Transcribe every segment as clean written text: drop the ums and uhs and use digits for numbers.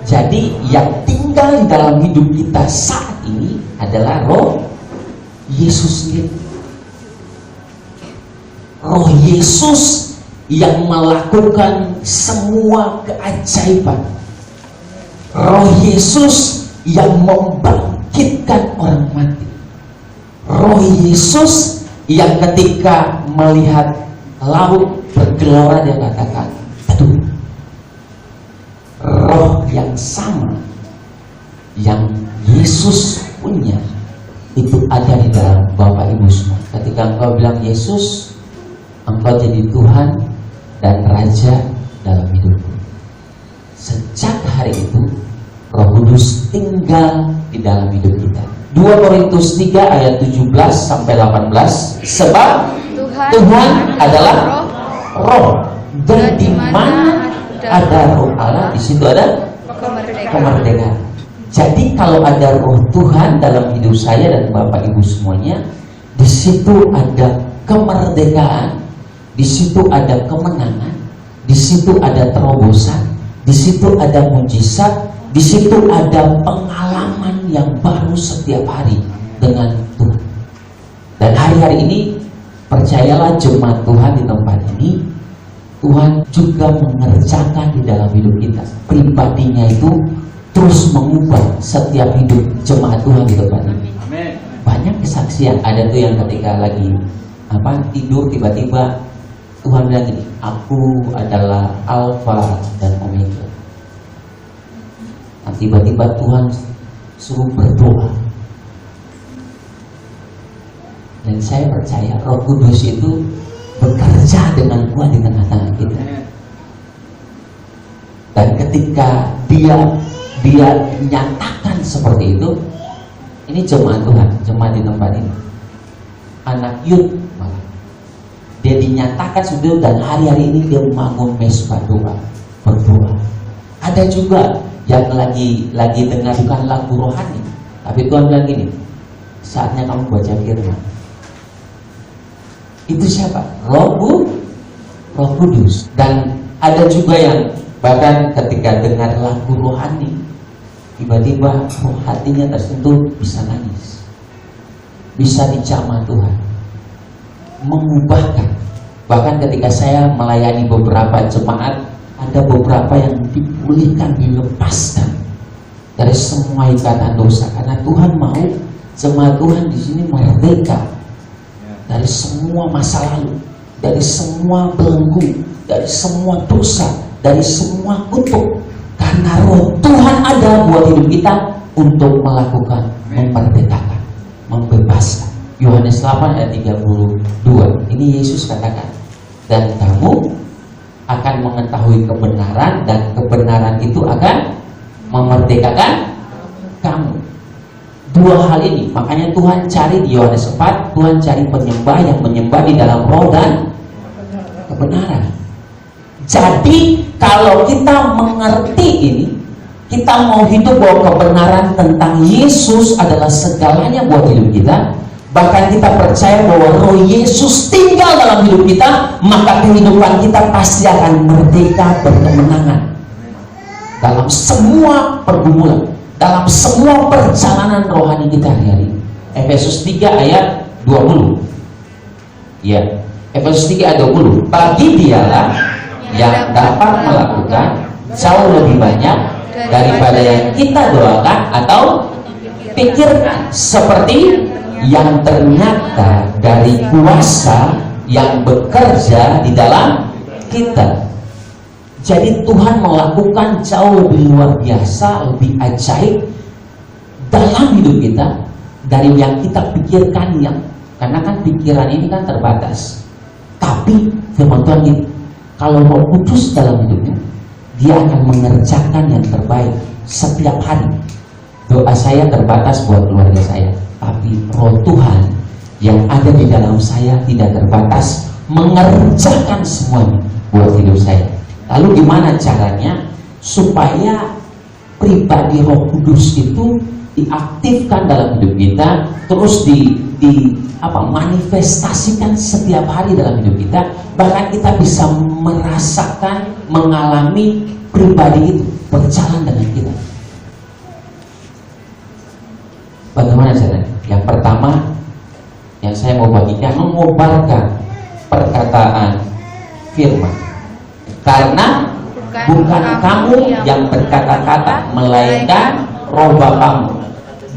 Jadi yang tinggal di dalam hidup kita saat ini adalah Roh Yesus sendiri. Roh Yesus yang melakukan semua keajaiban. Roh Yesus yang membangkitkan orang mati. Roh Yesus yang ketika melihat laut bergelora dia katakan, aduh. Roh yang sama yang Yesus punya itu ada di dalam Bapak Ibu semua. Ketika engkau bilang Yesus, engkau jadi Tuhan dan Raja dalam hidupku. Sejak hari itu Roh Kudus tinggal di dalam hidup kita. 2 Korintus 3 ayat 17 sampai 18. Sebab Tuhan adalah Roh, dan di mana ada Roh Allah, di situ ada kemerdekaan. Jadi kalau ada Roh Tuhan dalam hidup saya dan Bapak Ibu semuanya, di situ ada kemerdekaan, di situ ada kemenangan, di situ ada terobosan, di situ ada mujizat, di situ ada pengalaman yang baru setiap hari dengan Tuhan. Dan hari-hari ini percayalah jemaat Tuhan di tempat ini, Tuhan juga mengerjakan di dalam hidup kita. Pribadinya itu terus mengubah setiap hidup jemaat Tuhan di tempat ini. Banyak kesaksian. Ada tuh yang ketika lagi tidur tiba-tiba Tuhan bilang gini, aku adalah Alfa dan Omega. Nah, tiba-tiba Tuhan suruh berdoa. Dan saya percaya Roh Kudus itu bekerja dengan kuat di tengah-tengah kita. Dan ketika dia nyatakan seperti itu, ini jemaat Tuhan, jemaat di tempat ini, anak Yud malah dia dinyatakan sudah, dan hari-hari ini dia membangun mesbah doa, berdoa. Ada juga yang lagi dengar bukan lagu rohani, tapi Tuhan bilang gini, saatnya kamu baca firman. Itu siapa? Roh Kudus. Dan ada juga yang bahkan ketika dengar lagu rohani, tiba-tiba roh hatinya tersentuh, bisa nangis, bisa dijamah Tuhan, mengubahkan. Bahkan ketika saya melayani beberapa jemaat, ada beberapa yang dipulihkan, dilepaskan dari semua ikatan dosa, karena Tuhan mau jemaat Tuhan di sini merdeka dari semua masa lalu, dari semua belenggu, dari semua dosa, dari semua kutuk. Karena Roh Tuhan ada buat hidup kita untuk melakukan, memerdekakan, membebaskan. Yohanes 8 ayat 32. Ini Yesus katakan, dan kamu akan mengetahui kebenaran, dan kebenaran itu akan memerdekakan kamu. Dua hal ini, makanya Tuhan cari di Yohanes 4, Tuhan cari penyembah yang menyembah di dalam roh dan kebenaran. Jadi kalau kita mengerti ini, kita mau hidup bahwa kebenaran tentang Yesus adalah segalanya buat hidup kita, bahkan kita percaya bahwa Roh Yesus tinggal dalam hidup kita, maka kehidupan kita pasti akan merdeka, berkemenangan dalam semua pergumulan, dalam semua perjalanan rohani kita hari-hari. Efesus 3 ayat 20. Ya, Efesus 3 ayat 20. Bagi dialah yang dapat melakukan jauh lebih banyak daripada yang kita doakan atau pikirkan, seperti yang ternyata dari kuasa yang bekerja di dalam kita. Jadi Tuhan melakukan jauh lebih luar biasa, lebih ajaib dalam hidup kita dari yang kita pikirkan, karena kan pikiran ini kan terbatas. Tapi firman Tuhan ini, kalau Roh Kudus dalam hidupnya, dia akan mengerjakan yang terbaik setiap hari. Doa saya terbatas buat keluarga saya, tapi Roh Tuhan yang ada di dalam saya tidak terbatas, mengerjakan semuanya buat hidup saya. Lalu gimana caranya supaya pribadi Roh Kudus itu diaktifkan dalam hidup kita, terus manifestasikan setiap hari dalam hidup kita. Bahkan kita bisa merasakan, mengalami pribadi itu berjalan dengan kita. Bagaimana caranya? Yang pertama yang saya mau bagikan, mengobarkan perkataan firman. Karena bukan kamu yang berkata-kata, melainkan Roh Bapamu,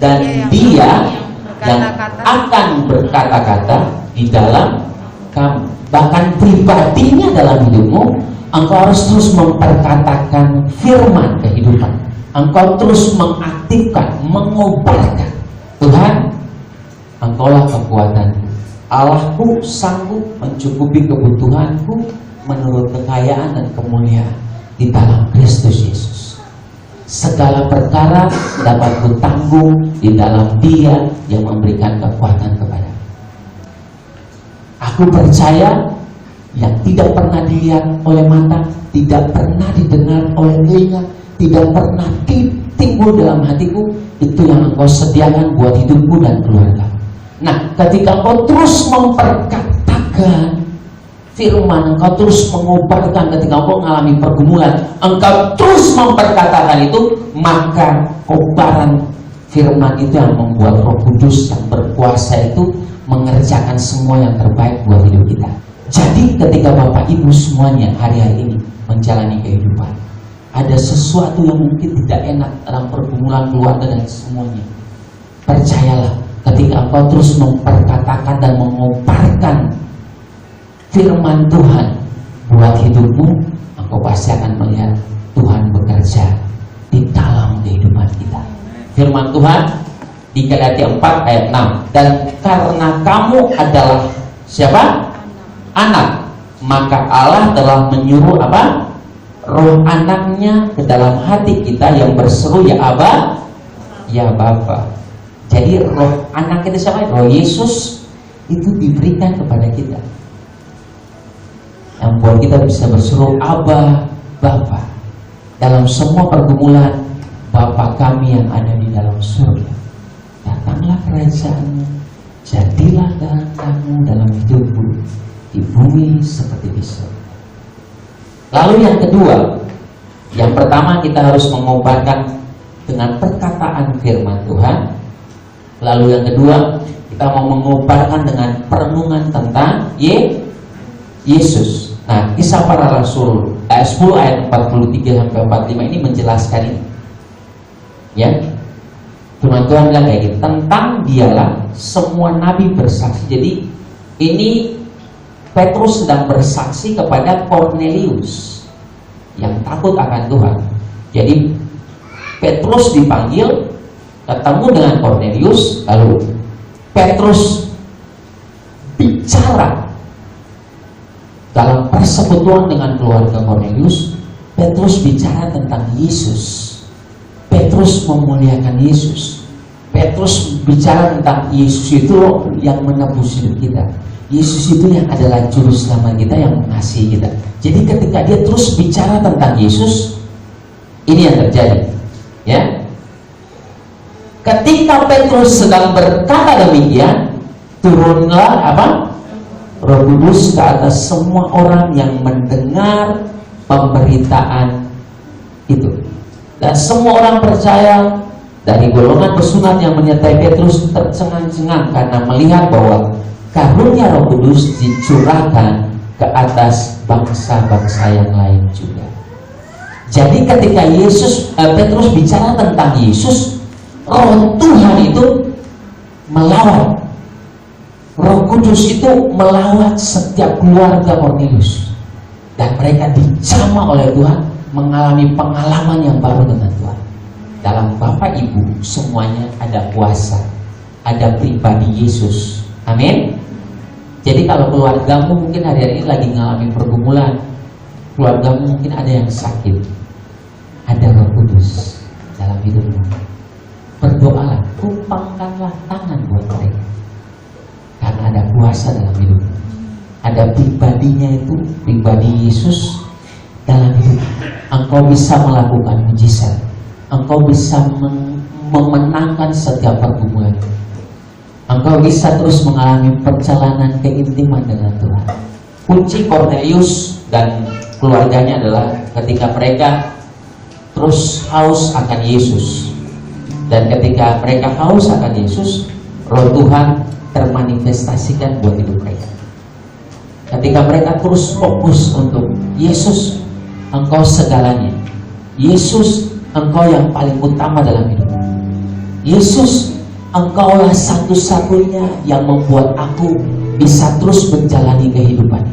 dan Dia yang akan berkata-kata di dalam kamu. Bahkan pribadinya dalam hidupmu, engkau harus terus memperkatakan firman kehidupan. Engkau terus mengaktifkan, mengobarkan. Tuhan, Engkaulah kekuatanku. Allahku sanggup mencukupi kebutuhanku menurut kekayaan dan kemuliaan di dalam Kristus Yesus. Segala perkara dapat kutanggung di dalam Dia yang memberikan kekuatan kepadaku. Aku percaya yang tidak pernah dilihat oleh mata, tidak pernah didengar oleh telinga, tidak pernah timbul dalam hatiku, itu yang Engkau sediakan buat hidupku dan keluarga. Nah, ketika Engkau terus memperkatakan firman, Engkau terus mengobarkan, ketika Engkau mengalami pergumulan, Engkau terus memperkatakan itu, maka kobaran firman itu yang membuat Roh Kudus yang berkuasa itu mengerjakan semua yang terbaik buat hidup kita. Jadi ketika Bapak Ibu semuanya hari-hari ini menjalani kehidupan, ada sesuatu yang mungkin tidak enak dalam pergumulan keluarga dan semuanya, percayalah, ketika engkau terus memperkatakan dan mengobarkan firman Tuhan buat hidupmu, engkau pasti akan melihat Tuhan bekerja di dalam kehidupan kita. Firman Tuhan di Galatia 4 ayat 6, dan karena kamu adalah siapa? Anak, maka Allah telah menyuruh apa? Roh anaknya ke dalam hati kita yang berseru, ya Aba, ya Bapa. Jadi roh anak kita siapa? Roh Yesus itu diberikan kepada kita, yang buat kita bisa berseru Aba, Bapa. Dalam semua pergumulan, Bapa kami yang ada di dalam surga, datanglah kerajaanmu, jadilah kehendakmu dalam hidupku di bumi seperti di surga. Lalu yang kedua, yang pertama kita harus mengobarkan dengan perkataan firman Tuhan. Lalu yang kedua, kita mau mengobarkan dengan perenungan tentang Yesus. Nah, Kisah Para Rasul 10 ayat 43-45 ini menjelaskan ini. Ya, firman Tuhan bilang kayak gitu, tentang Dialah semua nabi bersaksi. Jadi ini Petrus sedang bersaksi kepada Kornelius yang takut akan Tuhan. Jadi Petrus dipanggil, ketemu dengan Kornelius, lalu Petrus bicara dalam persekutuan dengan keluarga Kornelius. Petrus bicara tentang Yesus. Petrus memuliakan Yesus. Petrus bicara tentang Yesus itu yang menebus hidup kita. Yesus itu yang adalah juru selamat kita, yang mengasihi kita. Jadi ketika dia terus bicara tentang Yesus, ini yang terjadi. Ya, ketika Petrus sedang berkata demikian, turunlah apa? Roh Kudus ke atas semua orang yang mendengar pemberitaan itu. Dan semua orang percaya. Dari golongan pesunat yang menyertai Petrus tercengang-cengang karena melihat bahwa karunia Roh Kudus dicurahkan ke atas bangsa-bangsa yang lain juga. Jadi ketika Petrus bicara tentang Yesus, Roh Tuhan itu melawat. Roh Kudus itu melawat setiap keluarga Kornelius, dan mereka dijamah oleh Tuhan, mengalami pengalaman yang baru dengan Tuhan. Dalam Bapak Ibu semuanya ada kuasa, ada pribadi Yesus. Amin. Jadi kalau keluargamu mungkin hari-hari ini lagi mengalami pergumulan, keluargamu mungkin ada yang sakit, ada Roh Kudus dalam hidupmu, berdoalah, tumpangkanlah tangan buat mereka, karena ada kuasa dalam hidupmu. Ada pribadinya itu, pribadi Yesus dalam hidupmu. Engkau bisa melakukan mujizat, engkau bisa memenangkan setiap pergumulan, engkau bisa terus mengalami perjalanan keintiman dengan Tuhan. Kunci Cornelius dan keluarganya adalah ketika mereka terus haus akan Yesus. Dan ketika mereka haus akan Yesus, Roh Tuhan termanifestasikan buat hidup mereka. Ketika mereka terus fokus untuk Yesus, engkau segalanya. Yesus, engkau yang paling utama dalam hidup. Yesus, engkaulah satu-satunya yang membuat aku bisa terus menjalani kehidupan.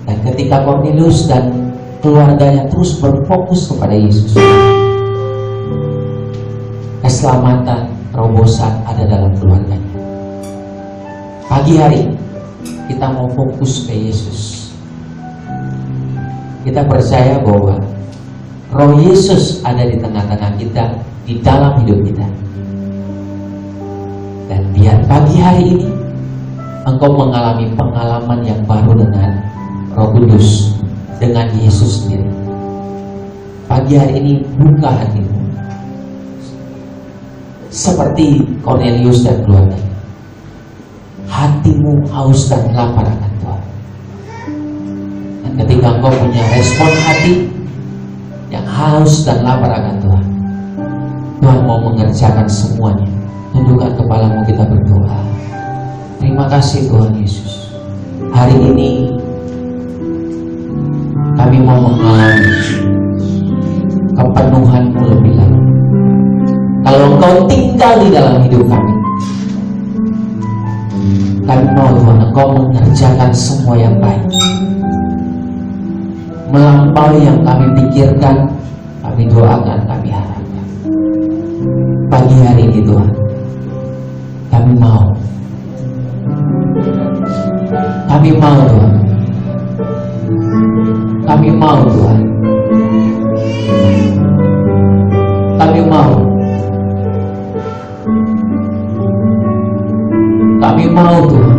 Dan ketika Cornelius dan keluarganya terus berfokus kepada Yesus, keselamatan, terobosan ada dalam keluarganya. Pagi hari kita mau fokus ke Yesus. Kita percaya bahwa Roh Yesus ada di tengah-tengah kita, di dalam hidup kita. Dan biar pagi hari ini engkau mengalami pengalaman yang baru dengan Roh Kudus, dengan Yesus sendiri. Pagi hari ini buka hatimu seperti Cornelius dan keluarganya. Hatimu haus dan lapar akan Tuhan. Dan ketika engkau punya respon hati yang haus dan lapar akan Tuhan, Tuhan mau mengerjakan semuanya. Tundukkan kepalamu, kita berdoa. Terima kasih Tuhan Yesus. Hari ini kami mau mengalami kepenuhan-Mu lebih lagi. Kalau Engkau tinggal di dalam hidup kami mau Tuhan, Engkau mengerjakan semua yang baik, melampaui yang kami pikirkan, kami doakan, kami harapkan. Pagi hari ini Tuhan, kami mau Tuhan, kami mau Tuhan, kami mau Tuhan.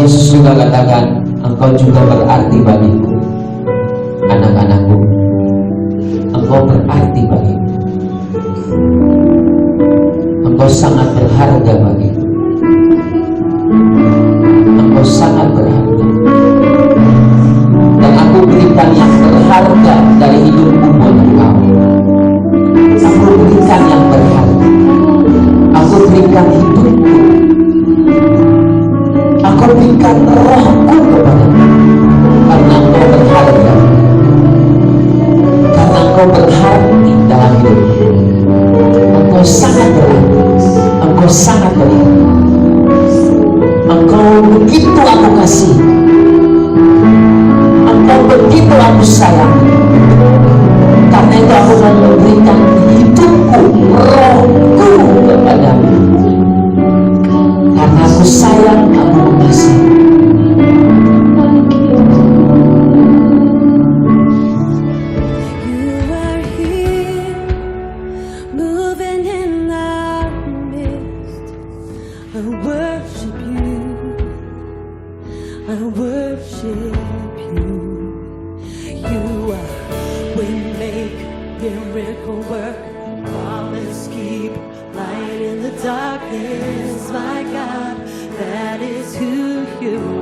Yesus juga katakan, engkau juga berarti bagiku, anak-anakku. Engkau berarti bagiku. Engkau sangat berharga bagiku. Engkau sangat berharga. Dan aku berikan yang berharga dari hidupku buat engkau. Aku berikan yang berharga. Aku berikan hidupku. Aku berikan rohku kepadamu. Karena engkau berharga. Karena engkau berarti dalam hidupku. Engkau sangat berarti. Engkau sangat berarti. Engkau begitu aku kasih. Engkau begitu aku sayang. Karena itu aku mau memberikan hidupku, rohku kepadamu. Karena aku sayang, aku mengasihi. I worship you. You are waymaker, miracle worker, promise keep, light in the darkness. My God, that is who you are.